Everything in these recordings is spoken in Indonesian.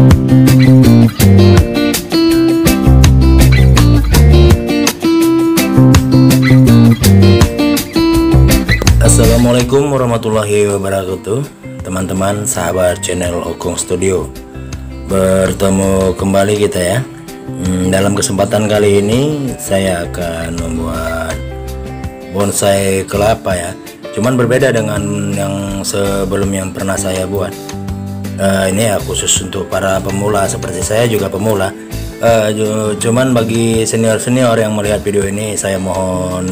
Assalamualaikum warahmatullahi wabarakatuh, teman-teman sahabat channel Okong Studio. Bertemu kembali kita ya. Dalam kesempatan kali ini saya akan membuat bonsai kelapa ya. Cuman berbeda dengan yang sebelum yang pernah saya buat. Ini ya khusus untuk para pemula seperti saya juga pemula. Cuman bagi senior-senior yang melihat video ini, saya mohon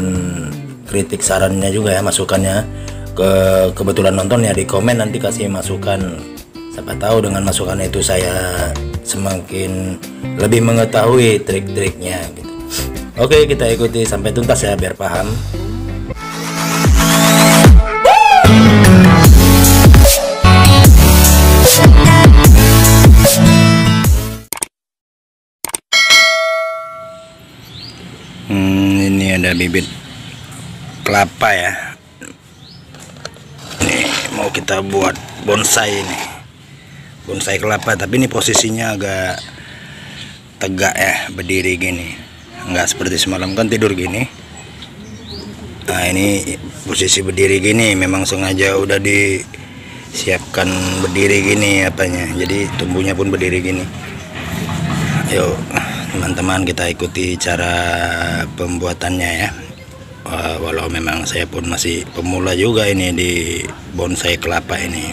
kritik sarannya juga ya, masukannya. Kebetulan nonton ya, di komen nanti kasih masukan. Siapa tahu dengan masukan itu saya semakin lebih mengetahui trik-triknya gitu. Oke, kita ikuti sampai tuntas ya biar paham. Ini ada bibit kelapa ya. Nih mau kita buat bonsai ini, bonsai kelapa, tapi ini posisinya agak tegak ya, berdiri gini, nggak seperti semalam kan tidur gini. Nah ini posisi berdiri gini, memang sengaja udah disiapkan berdiri gini apanya, jadi tumbuhnya pun berdiri gini. Yuk teman-teman, kita ikuti cara pembuatannya ya. Walau memang saya pun masih pemula juga ini di bonsai kelapa ini.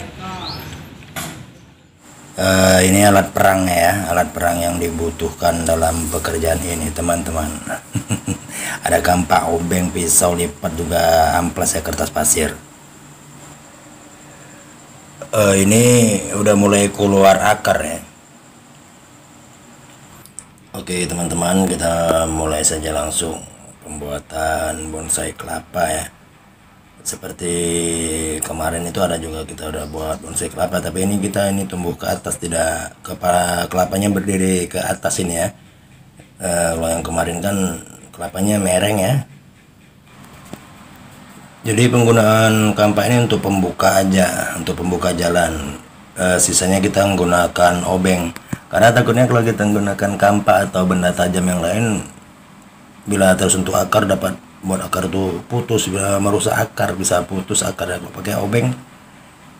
Ini alat perang ya, alat perang yang dibutuhkan dalam pekerjaan ini teman-teman. Ada kampak, obeng, pisau lipat, juga amplas ya, kertas pasir. Ini udah mulai keluar akar ya. Oke teman-teman, kita mulai saja langsung pembuatan bonsai kelapa ya. Seperti kemarin itu ada juga kita udah buat bonsai kelapa, tapi ini kita tumbuh ke atas, tidak kepala kelapanya berdiri ke atas ini ya. Kalau yang kemarin kan kelapanya mereng ya. Jadi penggunaan kampak ini untuk pembuka aja, untuk pembuka jalan. Sisanya kita menggunakan obeng, karena takutnya kalau kita menggunakan kampak atau benda tajam yang lain, bila tersentuh akar dapat buat akar tuh putus, bila merusak akar bisa putus akar. Kalau pakai obeng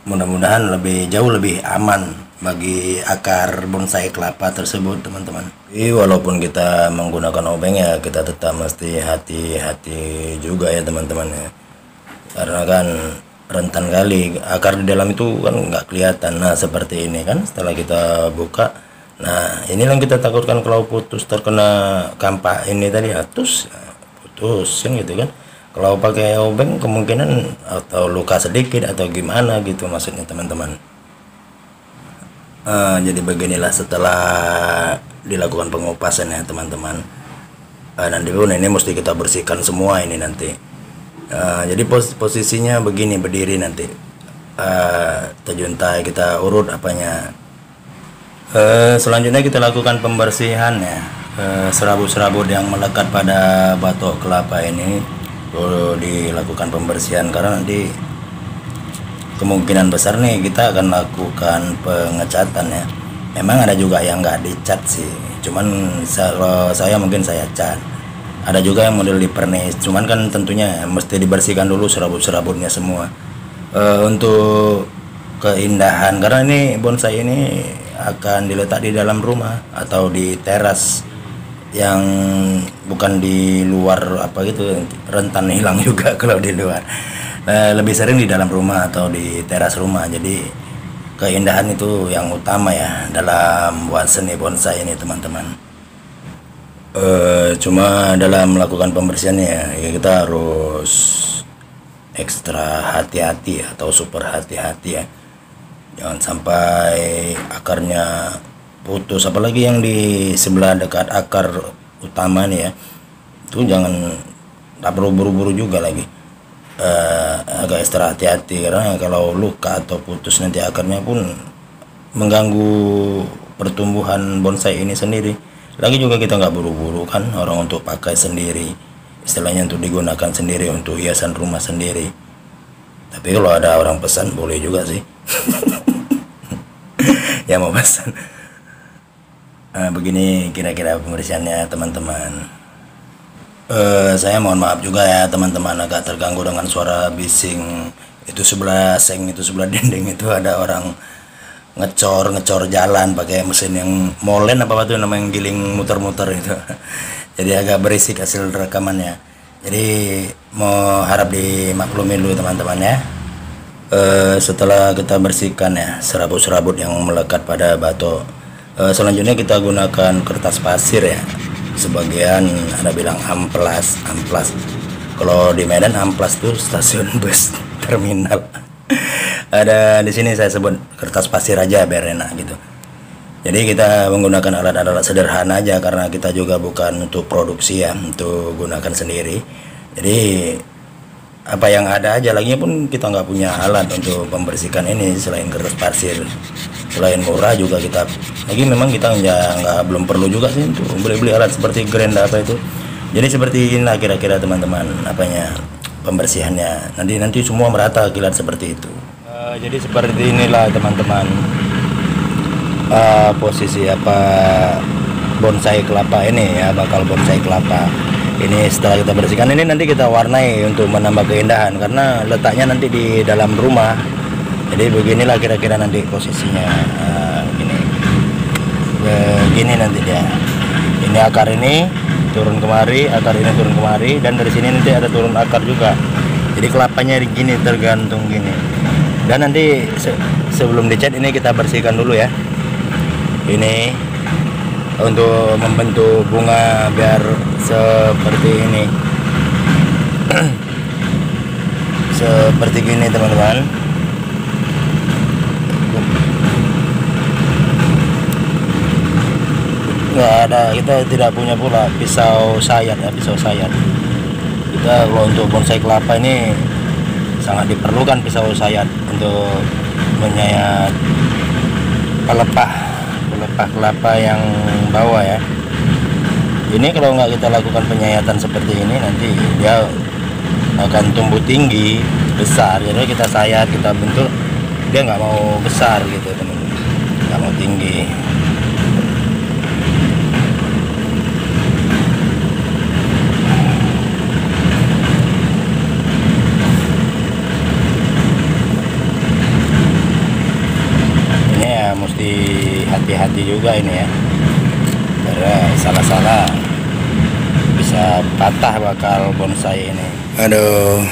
mudah-mudahan jauh lebih aman bagi akar bonsai kelapa tersebut teman-teman. Walaupun kita menggunakan obeng ya, kita tetap mesti hati-hati juga ya teman-teman ya, karena kan rentan kali akar di dalam itu kan nggak kelihatan. Nah seperti ini kan, setelah kita buka, nah ini yang kita takutkan kalau putus terkena kampak ini tadi, putus kan gitu kan. Kalau pakai obeng kemungkinan atau luka sedikit atau gimana gitu maksudnya teman-teman. Jadi beginilah setelah dilakukan pengupasan ya teman-teman. Nanti pun ini mesti kita bersihkan semua ini nanti. Jadi posisinya begini, berdiri nanti. Terjuntai kita urut apanya. Selanjutnya kita lakukan pembersihan ya. Serabut-serabut yang melekat pada batok kelapa ini perlu dilakukan pembersihan, karena nanti kemungkinan besar nih kita akan lakukan pengecatan ya. Memang ada juga yang nggak dicat sih, cuman kalau saya mungkin saya cat. Ada juga yang model di pernis, cuman kan tentunya mesti dibersihkan dulu serabut-serabutnya semua. Untuk keindahan, karena ini bonsai ini akan diletak di dalam rumah atau di teras yang bukan di luar apa gitu, rentan hilang juga kalau di luar. Lebih sering di dalam rumah atau di teras rumah. Jadi keindahan itu yang utama ya dalam buat seni bonsai ini teman-teman. Cuma dalam melakukan pembersihannya ya kita harus ekstra hati-hati atau super hati-hati ya. Jangan sampai akarnya putus, apalagi yang di sebelah dekat akar utama nih ya, itu jangan, tak perlu buru-buru juga lagi. Agak ekstra hati-hati, karena kalau luka atau putus nanti akarnya pun mengganggu pertumbuhan bonsai ini sendiri. Lagi juga kita nggak buru-buru kan, orang untuk pakai sendiri, istilahnya untuk digunakan sendiri, untuk hiasan rumah sendiri. Tapi kalau ada orang pesan boleh juga sih. Ya mau pesan. Begini kira-kira pembersihannya teman-teman. Saya mohon maaf juga ya teman-teman, agak terganggu dengan suara bising. Itu sebelah seng, itu sebelah dinding itu ada orang ngecor jalan pakai mesin yang molen apa tuh namanya, yang giling muter-muter itu. Jadi agak berisik hasil rekamannya. Jadi mau harap dimaklumi dulu teman-teman ya. Setelah kita bersihkan ya serabut-serabut yang melekat pada batok, selanjutnya kita gunakan kertas pasir ya. Sebagian ada bilang amplas. Kalau di Medan amplas tuh stasiun bus terminal. Ada di sini saya sebut kertas pasir aja biar enak gitu. Jadi kita menggunakan alat-alat sederhana aja karena kita juga bukan untuk produksi ya, untuk gunakan sendiri. Jadi apa yang ada aja, lagi pun kita nggak punya alat untuk membersihkan ini selain kertas pasir. Selain murah juga kita lagi, memang kita nggak belum perlu juga sih untuk beli alat seperti Grenda apa itu. Jadi seperti inilah kira-kira teman-teman apanya pembersihannya, nanti semua merata kilat seperti itu. Jadi seperti inilah teman-teman posisi apa bonsai kelapa ini ya, bakal bonsai kelapa ini setelah kita bersihkan ini nanti kita warnai untuk menambah keindahan karena letaknya nanti di dalam rumah. Jadi beginilah kira-kira nanti posisinya. Begini nanti dia, ini akar ini turun kemari, akar ini turun kemari, dan dari sini nanti ada turun akar juga. Jadi kelapanya gini tergantung gini. Dan nanti sebelum dicat ini kita bersihkan dulu ya. Ini untuk membentuk bunga biar seperti ini. Seperti gini teman-teman. Nggak ada, kita tidak punya pula pisau sayat ya, pisau sayat. Kita kalau untuk bonsai kelapa ini sangat diperlukan pisau sayat untuk menyayat pelepah kelapa yang bawah ya. Ini kalau nggak kita lakukan penyayatan seperti ini nanti dia akan tumbuh tinggi besar. Jadi kita sayat, kita bentuk, dia nggak mau besar gitu teman-teman, nggak mau tinggi. Mesti hati-hati juga ini ya, karena salah-salah bisa patah bakal bonsai ini. Aduh,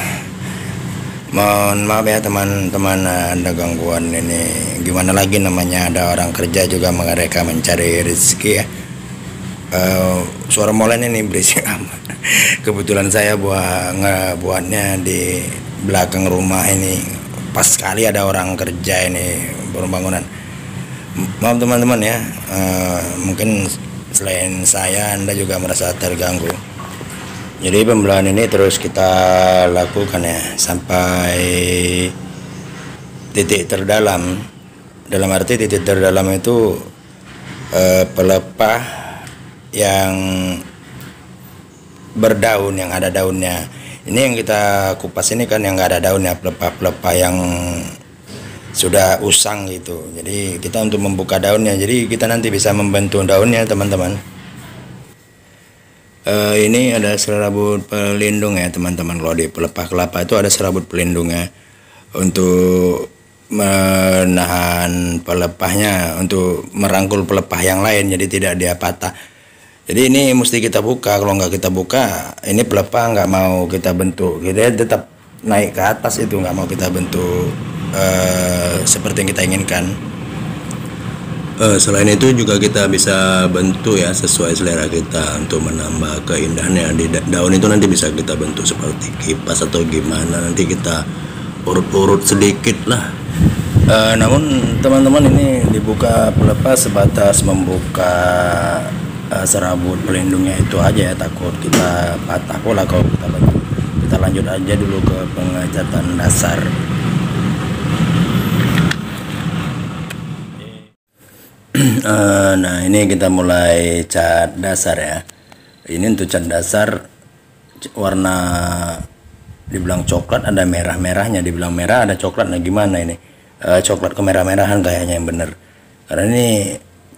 mohon maaf ya teman-teman, ada gangguan ini. Gimana lagi namanya, ada orang kerja juga mereka mencari rezeki ya. Suara molen ini berisik amat. Kebetulan saya ngebuatnya di belakang rumah ini, pas sekali ada orang kerja ini bangunan. Maaf teman-teman ya, mungkin selain saya Anda juga merasa terganggu. Jadi pembelahan ini terus kita lakukan ya sampai titik terdalam. Dalam arti titik terdalam itu pelepah yang berdaun, yang ada daunnya. Ini yang kita kupas ini kan yang nggak ada daunnya, pelepah-pelepah yang sudah usang gitu. Jadi kita untuk membuka daunnya, jadi kita nanti bisa membentuk daunnya teman-teman. Ini ada serabut pelindung ya teman-teman. Kalau di pelepah kelapa itu ada serabut pelindungnya untuk menahan pelepahnya, untuk merangkul pelepah yang lain jadi tidak dia patah. Jadi ini mesti kita buka, kalau nggak kita buka ini pelepah nggak mau kita bentuk, dia tetap naik ke atas, itu nggak mau kita bentuk seperti yang kita inginkan. Selain itu juga kita bisa bentuk ya sesuai selera kita untuk menambah keindahannya. Di daun itu nanti bisa kita bentuk seperti kipas atau gimana, nanti kita urut-urut sedikit lah. Namun teman-teman, ini dibuka pelepah sebatas membuka serabut pelindungnya itu aja ya, takut kita patah pula kalau kita bentuk. Kita lanjut aja dulu ke pengecatan dasar. Nah ini kita mulai cat dasar ya. Ini untuk cat dasar warna dibilang coklat, ada merah-merahnya, dibilang merah ada coklat. Nah gimana ini, coklat kemerah-merahan kayaknya yang bener, karena ini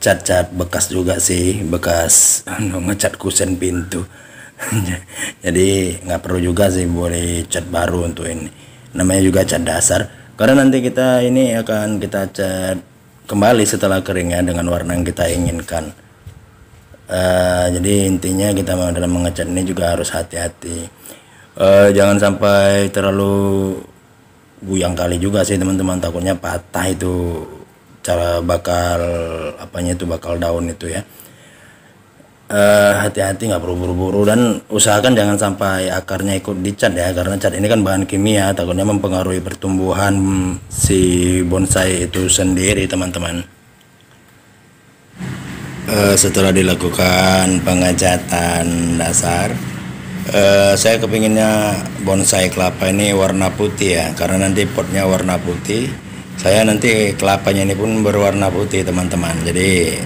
cat-cat bekas juga sih, bekas ngecat kusen pintu. Jadi nggak perlu juga sih boleh cat baru untuk ini, namanya juga cat dasar, karena nanti kita ini akan kita cat kembali setelah keringnya dengan warna yang kita inginkan. Jadi intinya kita dalam mengecat ini juga harus hati-hati, jangan sampai terlalu buyang kali juga sih teman-teman, takutnya patah itu, cara bakal apanya itu, bakal daun itu ya. Hati-hati, nggak perlu buru-buru, dan usahakan jangan sampai akarnya ikut dicat ya, karena cat ini kan bahan kimia, takutnya mempengaruhi pertumbuhan si bonsai itu sendiri teman-teman. Setelah dilakukan pengecatan dasar, saya kepinginnya bonsai kelapa ini warna putih ya, karena nanti potnya warna putih, saya nanti kelapanya ini pun berwarna putih teman-teman. Jadi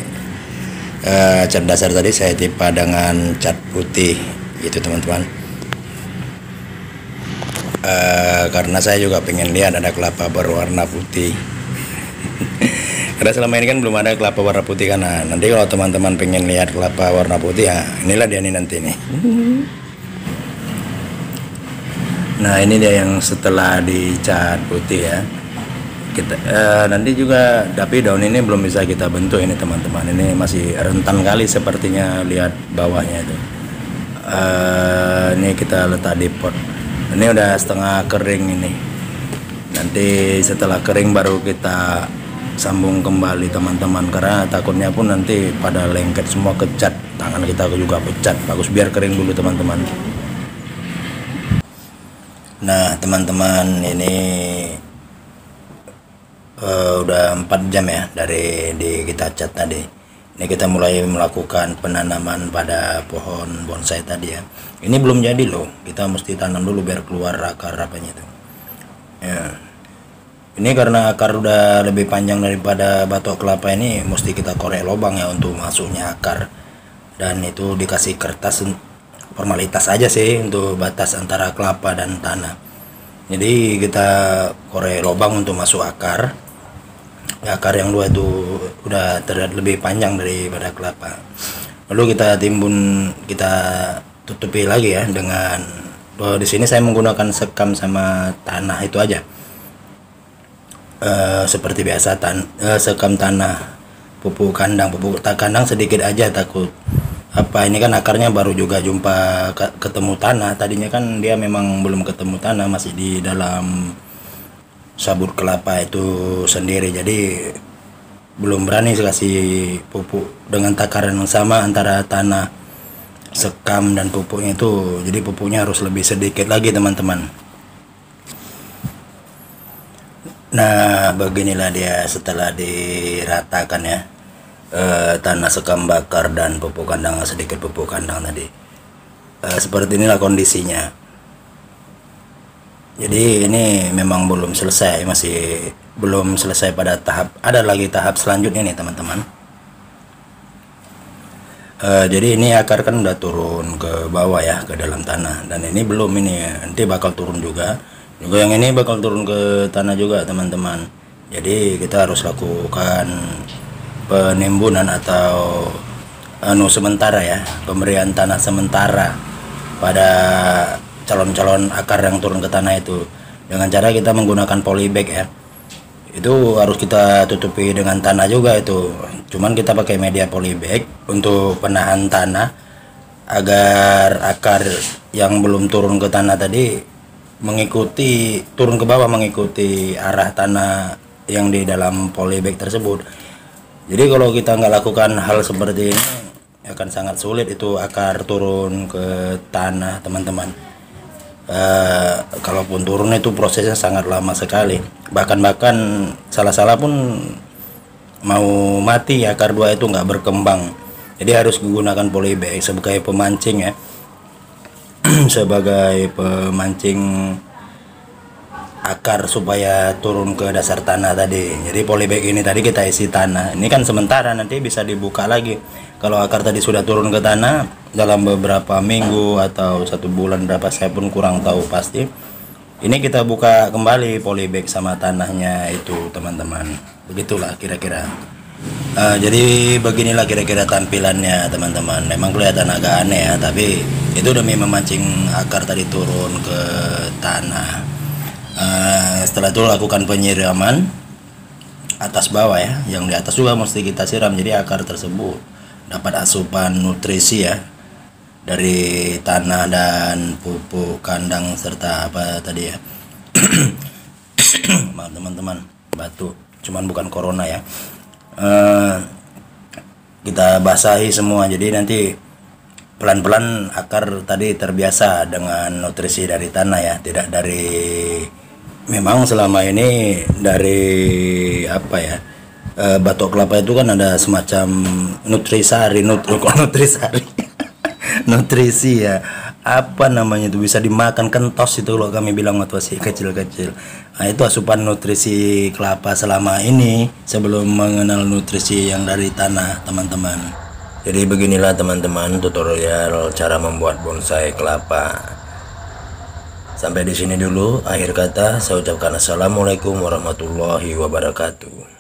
cat dasar tadi saya tipa dengan cat putih gitu teman-teman, karena saya juga pengen lihat ada kelapa berwarna putih. Karena selama ini kan belum ada kelapa warna putih kan. Nah, nanti kalau teman-teman pengen lihat kelapa warna putih ya, inilah dia nih nanti nih. Nah, ini dia yang setelah dicat putih ya. Kita nanti juga, tapi daun ini belum bisa kita bentuk ini teman-teman, ini masih rentan kali sepertinya, lihat bawahnya itu. Ini kita letak di pot, ini udah setengah kering ini, nanti setelah kering baru kita sambung kembali teman-teman, karena takutnya pun nanti pada lengket semua ke cat, tangan kita juga pecat, bagus biar kering dulu teman-teman. Nah teman-teman, ini udah 4 jam ya dari kita cat tadi. Ini kita mulai melakukan penanaman pada pohon bonsai tadi ya. Ini belum jadi loh, kita mesti tanam dulu biar keluar akar apanya itu ya. Ini karena akar udah lebih panjang daripada batok kelapa, ini mesti kita korek lubang ya untuk masuknya akar, dan itu dikasih kertas, formalitas aja sih untuk batas antara kelapa dan tanah. Jadi kita korek lubang untuk masuk akar. Akar yang dua itu udah terlihat lebih panjang daripada kelapa. Lalu kita timbun, kita tutupi lagi ya dengan, di sini saya menggunakan sekam sama tanah itu aja. Seperti biasa sekam tanah, pupuk kandang sedikit aja, takut apa ini kan akarnya baru juga jumpa ketemu tanah. Tadinya kan dia memang belum ketemu tanah, masih di dalam sabut kelapa itu sendiri, jadi belum berani kasih pupuk dengan takaran yang sama antara tanah, sekam dan pupuknya itu. Jadi pupuknya harus lebih sedikit lagi teman-teman. Nah beginilah dia setelah diratakan ya, tanah, sekam bakar dan pupuk kandang, sedikit pupuk kandang tadi. Seperti inilah kondisinya. Jadi ini memang belum selesai, masih belum selesai pada tahap, ada lagi tahap selanjutnya nih teman-teman. Jadi ini akar kan udah turun ke bawah ya, ke dalam tanah, dan ini belum, ini nanti bakal turun juga yang ini bakal turun ke tanah juga teman-teman. Jadi kita harus lakukan penimbunan atau sementara ya, pemberian tanah sementara pada calon-calon akar yang turun ke tanah itu, dengan cara kita menggunakan polybag ya. Itu harus kita tutupi dengan tanah juga itu, cuman kita pakai media polybag untuk penahan tanah agar akar yang belum turun ke tanah tadi turun ke bawah mengikuti arah tanah yang di dalam polybag tersebut. Jadi kalau kita nggak lakukan hal seperti ini akan sangat sulit itu akar turun ke tanah teman-teman. Kalaupun turun itu prosesnya sangat lama sekali, bahkan salah-salah pun mau mati akar dua itu nggak berkembang. Jadi harus menggunakan polybag sebagai pemancing ya, sebagai pemancing akar supaya turun ke dasar tanah tadi. Jadi polybag ini tadi kita isi tanah, ini kan sementara, nanti bisa dibuka lagi kalau akar tadi sudah turun ke tanah dalam beberapa minggu atau 1 bulan berapa, saya pun kurang tahu pasti. Ini kita buka kembali polybag sama tanahnya itu teman-teman, begitulah kira-kira. Jadi beginilah kira-kira tampilannya teman-teman. Memang kelihatan agak aneh ya, tapi itu demi memancing akar tadi turun ke tanah. Setelah itu lakukan penyiraman atas bawah ya, yang di atas juga mesti kita siram, jadi akar tersebut dapat asupan nutrisi ya dari tanah dan pupuk kandang serta apa tadi ya. Maaf teman-teman, batuk, cuman bukan corona ya. Kita basahi semua, jadi nanti pelan-pelan akar tadi terbiasa dengan nutrisi dari tanah ya, tidak dari, memang selama ini dari apa ya, batok kelapa itu kan ada semacam nutrisari, nutrisari nutrisi ya, apa namanya itu, bisa dimakan, kentos itu kalau kami bilang waktu masih kecil-kecil. Nah itu asupan nutrisi kelapa selama ini sebelum mengenal nutrisi yang dari tanah teman-teman. Jadi beginilah teman-teman tutorial cara membuat bonsai kelapa. Sampai di sini dulu, akhir kata saya ucapkan assalamualaikum warahmatullahi wabarakatuh.